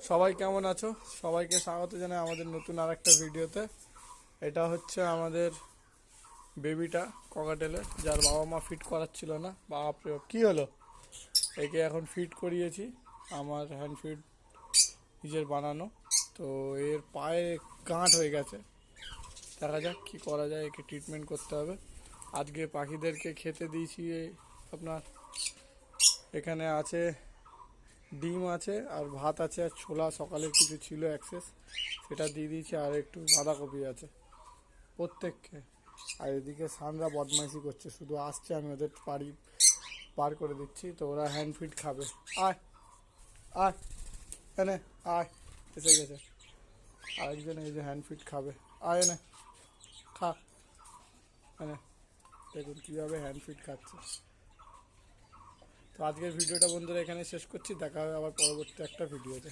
সবাই কেমন আছো? সবাইকে স্বাগত জানাই আমাদের নতুন আরেকটা ভিডিওতে। এটা হচ্ছে আমাদের বেবিটা ককাটেলের, যার বাবা মা ফিট করাচ্ছিল না। বাপরে কি হলো! একে এখন ফিট করিয়েছি, আমার হ্যান্ড ফিট নিজের বানানো। তো এর পায়ে গাঁট হয়ে গেছে, দেখা যাক কি করা যায়, একে ট্রিটমেন্ট করতে হবে। আজকে পাখিদেরকে খেতে দিয়েছি আপনার, এখানে আছে ডিম আছে আর ভাত আছে আর ছোলা সকালের কিছু ছিল অ্যাক্সেস, সেটা দিয়ে দিয়েছি। আর একটু বাঁধাকপি আছে প্রত্যেককে। আর এদিকে সানরা বদমাইশি করছে, শুধু আসছে, আমি ওদের বাড়ি পার করে দিচ্ছি, তো ওরা হ্যান্ড ফিড খাবে। আয় আয় এনে আয়, এসে গেছে আরেকজন, এই যে হ্যান্ড ফিড খাবে। আয় এনে খা, এনে দেখুন কীভাবে হ্যান্ড ফিড খাচ্ছে। তো আজকের ভিডিওটা বন্ধুরা এখানে শেষ করছি, দেখা হবে আবার পরবর্তী একটা ভিডিওতে।